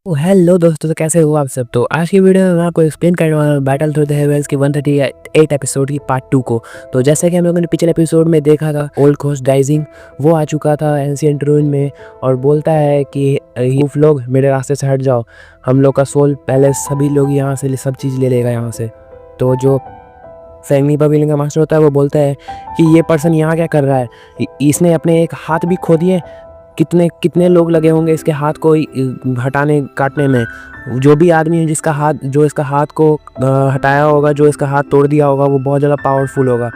Hello दोस्तों, तो कैसे हो आप सब। तो आज की वीडियो में मैं आपको एक्सप्लेन करने वाला हूँ बैटल थ्रू द हेवंस की 138 एपिसोड की पार्ट 2 को। तो जैसा कि हम लोगों ने पिछले एपिसोड में देखा था, ओल्ड घोस्ट डाइजिंग वो आ चुका था एंशिएंट रूइन में और बोलता है कि यूफ लोग मेरे रास्ते से हट जाओ, हम लोग का सोल पहले सभी लोग यहाँ से सब चीज़ ले लेगा यहाँ से। तो जो सैनी पवेलियन का मास्टर होता है वो बोलता है कि ये पर्सन यहाँ क्या कर रहा है, इसने अपने एक हाथ भी खो दिए, कितने कितने लोग लगे होंगे इसके हाथ को हटाने काटने में। जो भी आदमी है जिसका हाथ जो इसका हाथ को हटाया होगा, जो इसका हाथ तोड़ दिया होगा, वो बहुत ज़्यादा पावरफुल होगा।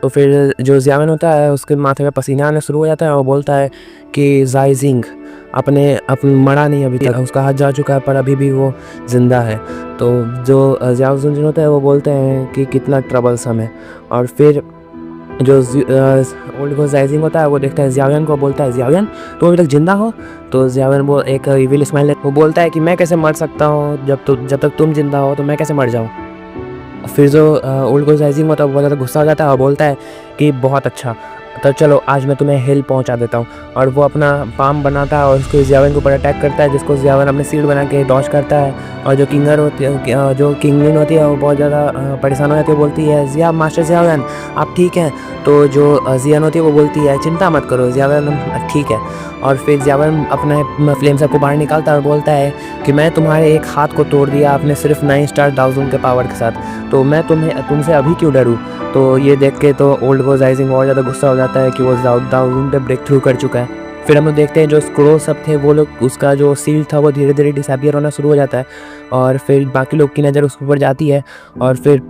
तो फिर जो ज़ियावन होता है उसके माथे पे पसीना आना शुरू हो जाता है और बोलता है कि जाइजिंग अपने मरा नहीं अभी तक, उसका हाथ जा चुका है पर अभी भी वो ज़िंदा है। तो जो ज़ियाओजुन होता है वो बोलते हैं कि कितना ट्रबलसम है। और फिर जो ओल्ड घोस्ट राइजिंग होता है वो देखता है ज़ियाओयन को, बोलता है ज़ियाओयन तुम अभी तक जिंदा हो। तो ज़ियाओयन वो एक इविल स्माइल वो बोलता है कि मैं कैसे मर सकता हूँ, जब तक तुम जिंदा हो तो मैं कैसे मर जाऊँ। फिर जो ओल्ड घोस्ट राइजिंग होता है वो बहुत ज़्यादा गुस्सा हो जाता है और बोलता है कि बहुत अच्छा, तो चलो आज मैं तुम्हें हिल पहुंचा देता हूँ। और वो अपना पाम बनाता है और उसको ज़ियावन के ऊपर अटैक करता है, जिसको ज़ियावन अपने शील्ड बना के डॉज करता है। और जो किंगर होती है, जो किंगलिन होती है, वो बहुत ज़्यादा परेशान हो जाती है, बोलती है मास्टर ज़ियावन आप ठीक हैं। तो जो ज़ियान होती है वो बोलती है चिंता मत करो ज़ियावन ठीक है। और फिर ज़ियावन अपने फ्लेम सब को बाहर निकालता है और बोलता है कि मैं तुम्हारे एक हाथ को तोड़ दिया आपने सिर्फ 9 स्टार दाउजून के पावर के साथ, तो मैं तुमसे अभी क्यों डरूँ। तो ये देख के तो ओल्ड घोस्ट राइजिंग और ज़्यादा गुस्सा हो जाता है कि वो दाउजून पे ब्रेक थ्रू कर चुका है। फिर हम लोग देखते हैं जो स्क्रोल सब थे वो लोग, उसका जो सील था वो धीरे धीरे डिसअपियर होना शुरू हो जाता है। और फिर बाकी लोग की नज़र उसके ऊपर जाती है और फिर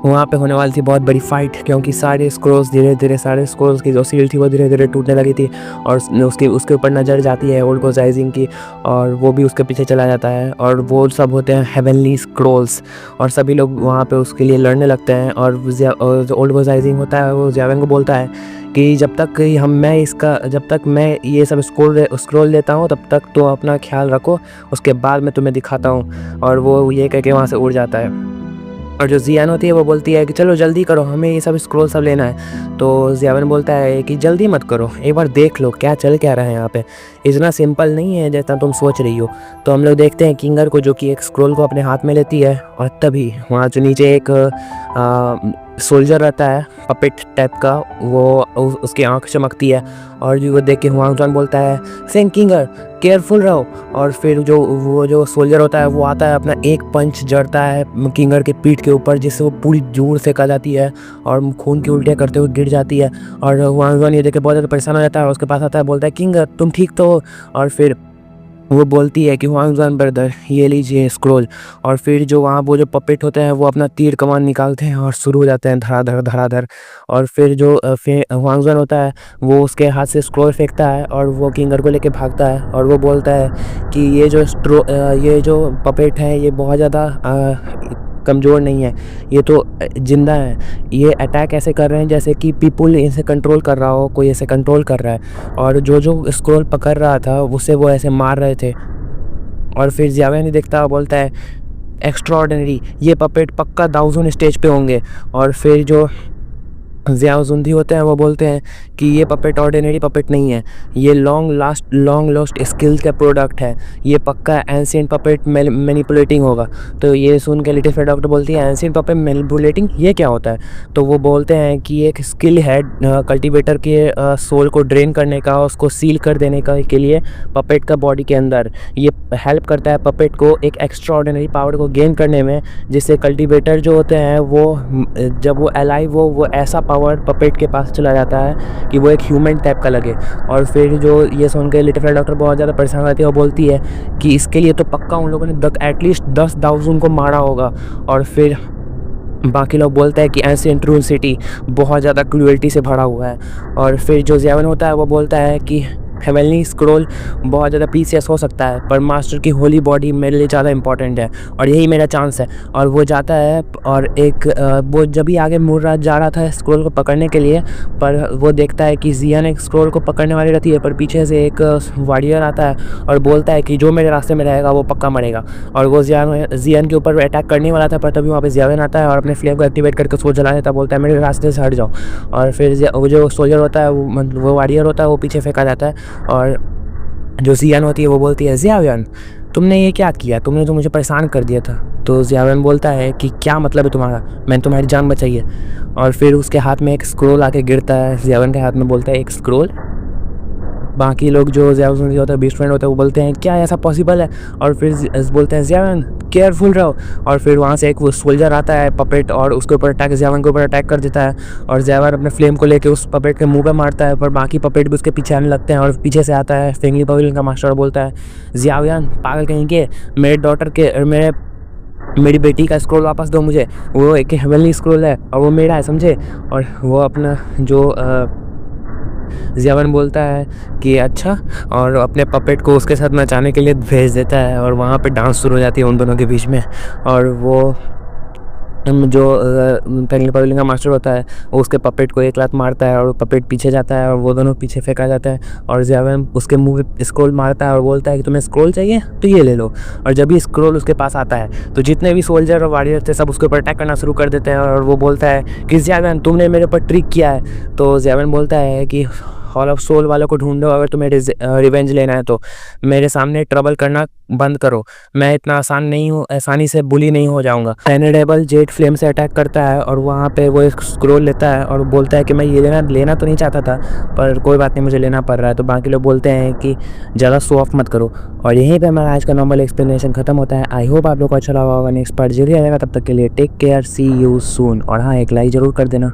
वहाँ पे होने वाली थी बहुत बड़ी फाइट, क्योंकि सारे स्क्रोल्स की जो सील थी वो धीरे धीरे टूटने लगी थी। और उसके ऊपर नज़र जाती है ओल्ड घोस्ट राइजिंग की और वो भी उसके पीछे चला जाता है। और वो सब होते हैं हेवनली स्क्रोल्स और सभी लोग वहाँ पे उसके लिए लड़ने लगते हैं। और जो ओल्ड घोस्ट राइजिंग होता है वो ज़ियावन को बोलता है कि जब तक मैं ये सब स्क्रोल लेता हूँ तब तक तो अपना ख्याल रखो, उसके बाद मैं तुम्हें दिखाता हूँ। और वो ये कह के वहाँ से उड़ जाता है। और जो ज़ियान होती है वो बोलती है कि चलो जल्दी करो, हमें ये सब स्क्रोल सब लेना है। तो ज़ियावन बोलता है कि जल्दी मत करो, एक बार देख लो क्या चल क्या रहा है यहाँ पे, इतना सिंपल नहीं है जितना तुम सोच रही हो। तो हम लोग देखते हैं किंगर को जो कि एक स्क्रोल को अपने हाथ में लेती है और तभी वहाँ जो नीचे एक सोल्जर रहता है पपेट टाइप का, वो उसकी आंख चमकती है और जो वो देख के हुआंगजान बोलता है सेंग किंगर केयरफुल रहो। और फिर जो सोल्जर होता है वो आता है, अपना एक पंच जड़ता है किंगर के पीठ के ऊपर, जिससे वो पूरी जोर से कर जाती है और खून की उल्टियाँ करते हुए गिर जाती है। और हुआंगजान ये देख के बहुत ज़्यादा परेशान हो जाता है और उसके पास आता है, बोलता है किंगर तुम ठीक तो हो। और फिर वो बोलती है कि हुआंगजान ब्रदर ये लीजिए स्क्रोल। और फिर जो वहाँ वो जो पपेट होते हैं वो अपना तीर कमान निकालते हैं और शुरू हो जाते हैं धड़ाधड़। और फिर जो हुआंगजान होता है वो उसके हाथ से स्क्रोल फेंकता है और वो किंगर को लेके भागता है और वो बोलता है कि ये जो पपेट है ये बहुत ज़्यादा कमज़ोर नहीं है, ये तो जिंदा है, ये अटैक ऐसे कर रहे हैं जैसे कि पीपल इसे कंट्रोल कर रहा हो, कोई ऐसे कंट्रोल कर रहा है। और जो स्क्रोल पकड़ रहा था उसे वो ऐसे मार रहे थे। और फिर ज़ियावन नहीं देखता, बोलता है एक्स्ट्राऑर्डिनरी, ये पपेट पक्का दाउजून स्टेज पे होंगे। और फिर जो ज़ियाओजुंदी होते हैं वो बोलते हैं कि ये पपेट ऑर्डिनरी पपेट नहीं है, ये लॉन्ग लॉस्ट स्किल्स का प्रोडक्ट है, ये पक्का एंशिएंट पपेट मैनिपुलेटिंग होगा। तो ये सुन के लिटिल फेयर डॉक्टर बोलती है एंशिएंट पपेट मैनिपुलेटिंग ये क्या होता है। तो वो बोलते हैं कि एक स्किल है कल्टीवेटर के सोल को ड्रेन करने का, उसको सील कर देने का के लिए पपेट का बॉडी के अंदर ये हेल्प करता है पपेट को एक एक्स्ट्रा ऑर्डिनरी पावर को गेन करने में, जिससे कल्टीवेटर जो होते हैं वो जब वो अलाइव हो वो ऐसा पावर पपेट के पास चला जाता है कि वो एक ह्यूमन टाइप का लगे। और फिर जो ये सुन के लिटिल फेयर डॉक्टर बहुत ज़्यादा परेशान रहती है और बोलती है कि इसके लिए तो पक्का उन लोगों ने एटलीस्ट 10 दाउजून को मारा होगा। और फिर बाकी लोग बोलते हैं कि एंशिएंट रूइन सिटी बहुत ज़्यादा क्रूएल्टी से भरा हुआ है। और फिर जो ज़ियावन होता है वो बोलता है कि हेवनली स्क्रोल बहुत ज़्यादा प्रीशियस हो सकता है पर मास्टर की होली बॉडी मेरे लिए ज़्यादा इंपॉर्टेंट है और यही मेरा चांस है। और वो जाता है और वो जब भी आगे मुड़ रहा जा रहा था स्क्रोल को पकड़ने के लिए, पर वो देखता है कि ज़ियान एक स्क्रोल को पकड़ने वाली रहती है, पर पीछे से एक वॉरियर आता है और बोलता है कि जो मेरे रास्ते में रहेगा वो पक्का मरेगा। और वो ज़ियान के ऊपर अटैक करने वाला था, पर तभी वहाँ पर ज़ियावन आता है और अपने फ्लेम को एक्टिवेट करके उसको जला देता है, बोलता है मेरे रास्ते से हट जाओ। और फिर वो जो सोल्जर होता है वो वॉरियर होता है वो पीछे फेंका जाता है। और जो ज़ियान होती है वो बोलती है ज़ियावन तुमने ये क्या किया, तुमने तो मुझे परेशान कर दिया था। तो ज़ियावन बोलता है कि क्या मतलब है तुम्हारा, मैंने तुम्हारी जान बचाई है। और फिर उसके हाथ में एक स्क्रोल आके गिरता है, ज़ियावन के हाथ में, बोलता है एक स्क्रोल। बाकी लोग जो ज़ियावन होता है, बेस्ट फ्रेंड होता है, वो बोलते हैं क्या ऐसा पॉसिबल है। और फिर बोलते हैं ज़ियावन केयरफुल रहो। और फिर वहाँ से एक वो सोल्जर आता है पपेट, और उसके ऊपर अटैक, ज़ियावन के ऊपर अटैक कर देता है। और ज़ियावन अपने फ्लेम को लेके उस पपेट के मुंह पे मारता है, पर बाकी पपेट भी उसके पीछे आने लगते हैं। और पीछे से आता है फेंगली पवेलियन का मास्टर, बोलता है ज़ियावन पागल कहीं के, मेरी बेटी का स्क्रोल वापस दो मुझे, वो एक हेवनली स्क्रोल है और वो मेरा है, समझे। और वो अपना जो ज़ियावन बोलता है कि अच्छा, और अपने पपेट को उसके साथ नचाने के लिए भेज देता है। और वहाँ पे डांस शुरू हो जाती है उन दोनों के बीच में। और वो जो पेंगली पवेलियन का मास्टर होता है, वो उसके पपेट को एक लात मारता है और पपेट पीछे जाता है और वो दोनों पीछे फेंका जाता है। और ज़ियावन उसके मुंह पे स्क्रोल मारता है और बोलता है कि तुम्हें स्क्रोल चाहिए तो ये ले लो। और जब भी स्क्रोल उसके पास आता है तो जितने भी सोल्जर और वॉरियर थे सब उसके ऊपर अटैक करना शुरू कर देते हैं। और वो बोलता है कि ज़ियावन तुमने मेरे ऊपर ट्रिक किया है। तो ज़ियावन बोलता है कि हॉल ऑफ सोल वालों को ढूंढो, अगर तुम्हें रिवेंज लेना है तो मेरे सामने ट्रबल करना बंद करो, मैं इतना आसानी से बुली नहीं हो जाऊंगा। एनेडेबल जेट फ्लेम से अटैक करता है और वहाँ पे वो एक स्क्रोल लेता है और बोलता है कि मैं ये लेना तो नहीं चाहता था, पर कोई बात नहीं, मुझे लेना पड़ रहा है। तो बाकी लोग बोलते हैं कि ज़्यादा शो ऑफ मत करो। और यहीं पे हमारा आज का नॉर्मल एक्सप्लेनेशन खत्म होता है। आई होप आप लोग को अच्छा लगा होगा। नेक्स्ट पार्ट जल्दी आएगा, तब तक के लिए take care, see you soon. और हाँ, एक लाइक ज़रूर कर देना।